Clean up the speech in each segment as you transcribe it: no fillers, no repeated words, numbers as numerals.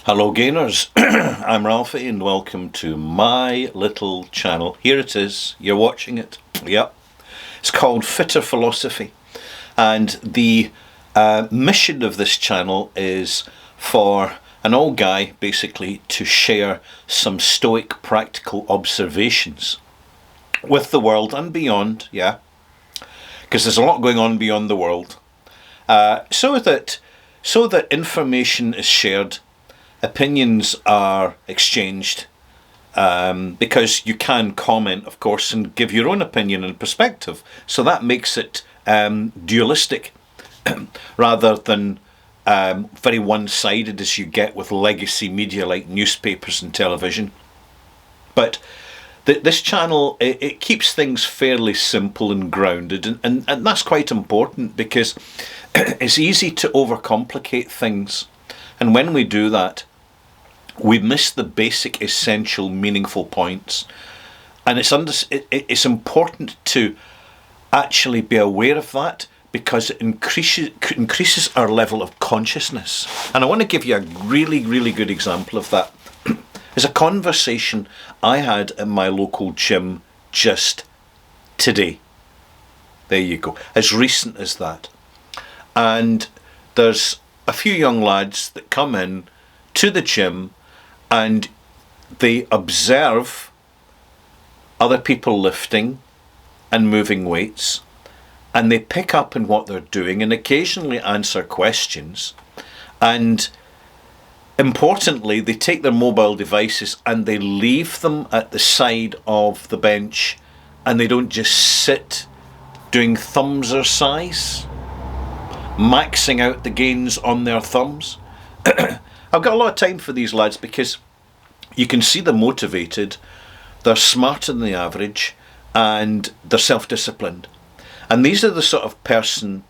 Hello gainers, I'm Ralphie and welcome to my little channel. Here it is, you're watching it, yep. It's called Fitter Philosophy, and the mission of this channel is for an old guy basically to share some stoic practical observations with the world and beyond, yeah, because there's a lot going on beyond the world, so that information is shared. Opinions are exchanged, because you can comment, of course, and give your own opinion and perspective. So that makes it dualistic rather than very one-sided as you get with legacy media like newspapers and television. But this channel, it keeps things fairly simple and grounded, and that's quite important because it's easy to overcomplicate things. And when we do that, we miss the basic, essential, meaningful points. And it's important to actually be aware of that because it increases our level of consciousness. And I want to give you a really, really good example of that. It's a conversation I had in my local gym just today. There you go. As recent as that. And there's a few young lads that come in to the gym and they observe other people lifting and moving weights, and they pick up on what they're doing and occasionally answer questions. And importantly, they take their mobile devices and they leave them at the side of the bench, and they don't just sit doing thumb exercise, maxing out the gains on their thumbs. I've got a lot of time for these lads because you can see they're motivated, they're smarter than the average, and they're self-disciplined. And these are the sort of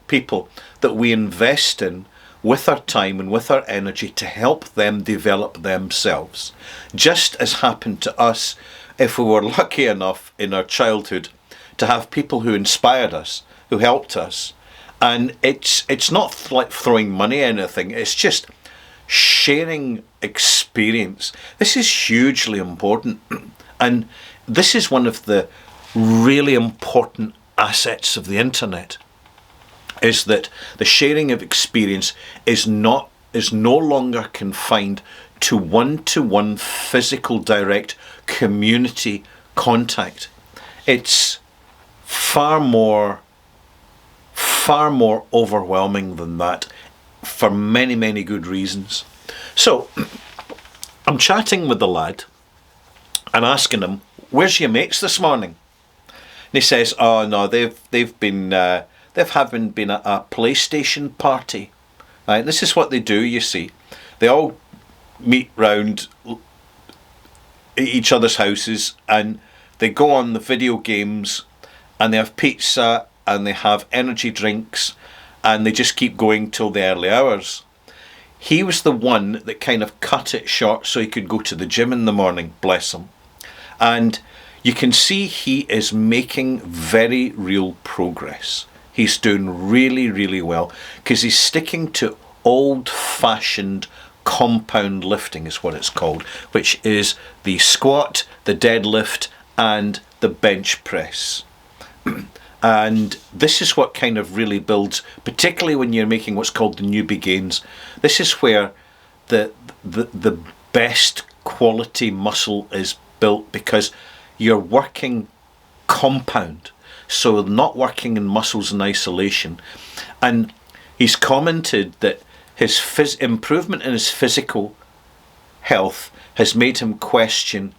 people that we invest in with our time and with our energy to help them develop themselves. Just as happened to us if we were lucky enough in our childhood to have people who inspired us, who helped us. And it's not like throwing money at anything, it's just sharing experience. This is hugely important, and this is one of the really important assets of the internet, is that the sharing of experience is no longer confined to one-to-one physical direct community contact. It's far more overwhelming than that for many, many good reasons. So I'm chatting with the lad and asking him, where's your mates this morning? And he says, oh no, they've been a PlayStation party. Right, this is what they do, you see. They all meet round each other's houses and they go on the video games and they have pizza and they have energy drinks and they just keep going till the early hours. He was the one that kind of cut it short so he could go to the gym in the morning, bless him. And you can see he is making very real progress. He's doing really, really well because he's sticking to old-fashioned compound lifting is what it's called, which is the squat, the deadlift and the bench press. And this is what kind of really builds, particularly when you're making what's called the newbie gains. This is where the best quality muscle is built because you're working compound, so not working in muscles in isolation. And he's commented that his improvement in his physical health has made him question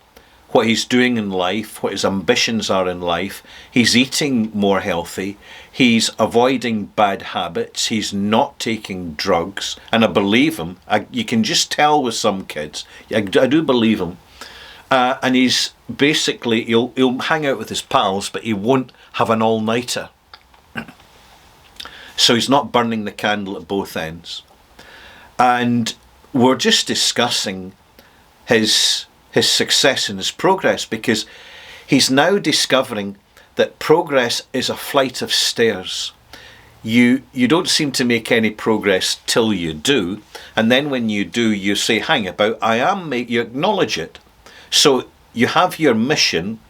what he's doing in life, what his ambitions are in life. He's eating more healthy, he's avoiding bad habits, he's not taking drugs, and I believe him. You can just tell with some kids, I do believe him. And he's basically, he'll hang out with his pals, but he won't have an all-nighter. So he's not burning the candle at both ends. And we're just discussing his success and his progress, because he's now discovering that progress is a flight of stairs. you don't seem to make any progress till you do. And then when you do, you say, hang about, you acknowledge it. So you have your mission,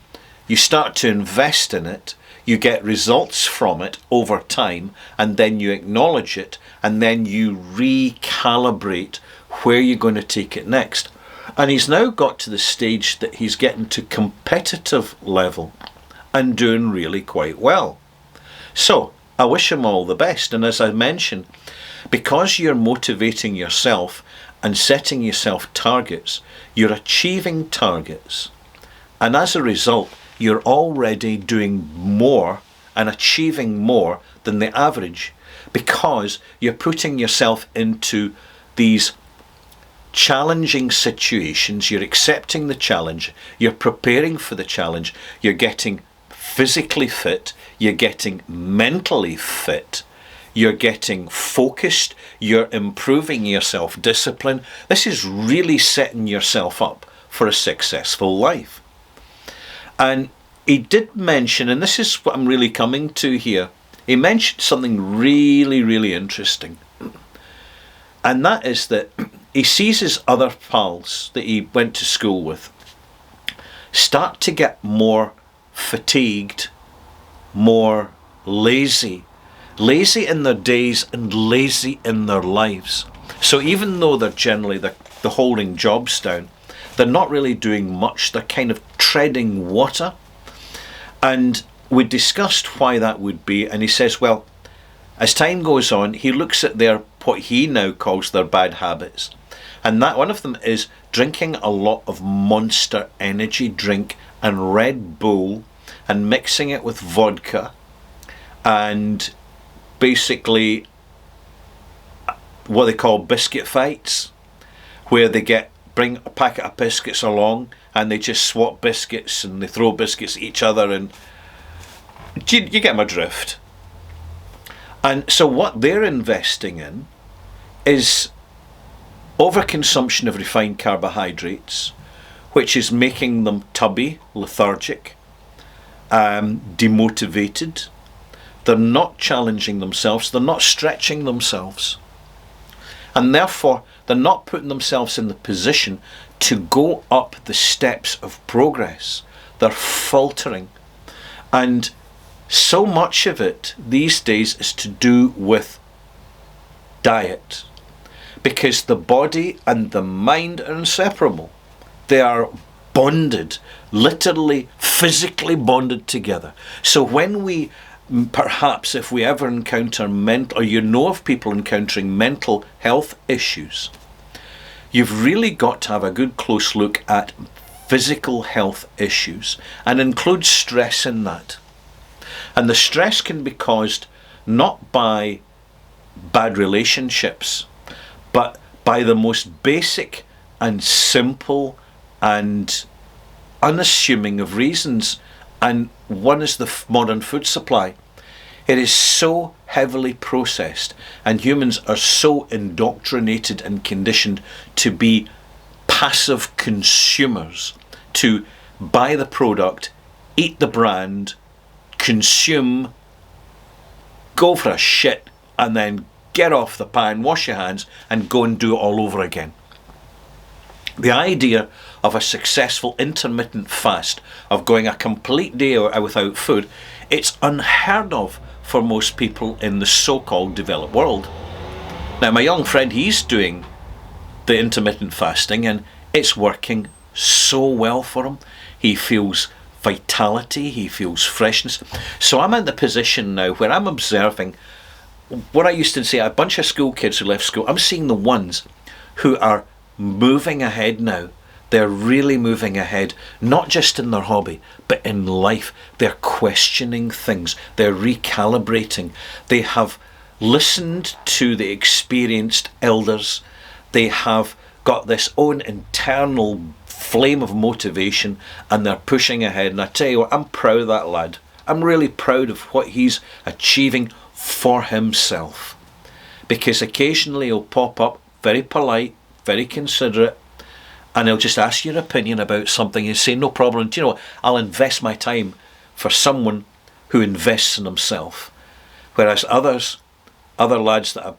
you start to invest in it, you get results from it over time, and then you acknowledge it, and then you recalibrate where you're going to take it next. And he's now got to the stage that he's getting to competitive level and doing really quite well. So I wish him all the best. And as I mentioned, because you're motivating yourself and setting yourself targets, you're achieving targets. And as a result, you're already doing more and achieving more than the average, because you're putting yourself into these challenging situations, you're accepting the challenge, you're preparing for the challenge, you're getting physically fit, you're getting mentally fit, you're getting focused, you're improving your self-discipline. This is really setting yourself up for a successful life. And he did mention, and this is what I'm really coming to here, he mentioned something really, really interesting. And that is that he sees his other pals that he went to school with start to get more fatigued, more lazy in their days and lazy in their lives. So even though they're generally they're holding jobs down, they're not really doing much. They're kind of treading water. And we discussed why that would be, and he says, well, as time goes on, he looks at what he now calls their bad habits. And that one of them is drinking a lot of Monster energy drink and Red Bull and mixing it with vodka, and basically what they call biscuit fights, where they bring a packet of biscuits along and they just swap biscuits and they throw biscuits at each other, and you get my drift. And so what they're investing in is overconsumption of refined carbohydrates, which is making them tubby, lethargic, demotivated. They're not challenging themselves, they're not stretching themselves, and therefore they're not putting themselves in the position to go up the steps of progress. They're faltering. And so much of it these days is to do with diet, because the body and the mind are inseparable. They are bonded, literally physically bonded together. So when we, perhaps if we ever encounter or you know of people encountering mental health issues, you've really got to have a good close look at physical health issues and include stress in that. And the stress can be caused not by bad relationships, but by the most basic and simple and unassuming of reasons. And one is the modern food supply. It is so heavily processed, and humans are so indoctrinated and conditioned to be passive consumers, to buy the product, eat the brand, consume, go for a shit, and then get off the pan, wash your hands, and go and do it all over again. The idea of a successful intermittent fast, of going a complete day without food, it's unheard of for most people in the so-called developed world. Now, my young friend, he's doing the intermittent fasting, and it's working so well for him. He feels vitality, he feels freshness. So I'm in the position now where I'm observing what I used to say, a bunch of school kids who left school. I'm seeing the ones who are moving ahead now. They're really moving ahead, not just in their hobby, but in life. They're questioning things. They're recalibrating. They have listened to the experienced elders. They have got this own internal flame of motivation, and they're pushing ahead. And I tell you what, I'm proud of that lad. I'm really proud of what he's achieving for himself. Because occasionally he'll pop up, very polite, very considerate, and he'll just ask your opinion about something and say, no problem. Do you know what? I'll invest my time for someone who invests in himself. Whereas others other lads that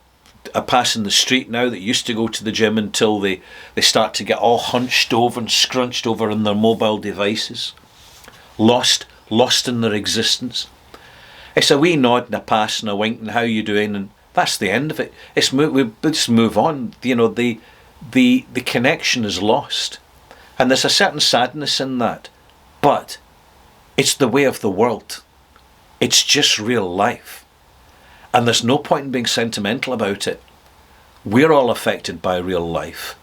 are passing the street now that used to go to the gym until they start to get all hunched over and scrunched over in their mobile devices. Lost in their existence. It's a wee nod and a pass and a wink and how you doing, and that's the end of it. We just move on. You know, the connection is lost. And there's a certain sadness in that. But it's the way of the world. It's just real life. And there's no point in being sentimental about it. We're all affected by real life.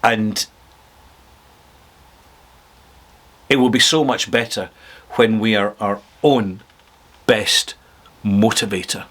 And it will be so much better when we are our own best motivator.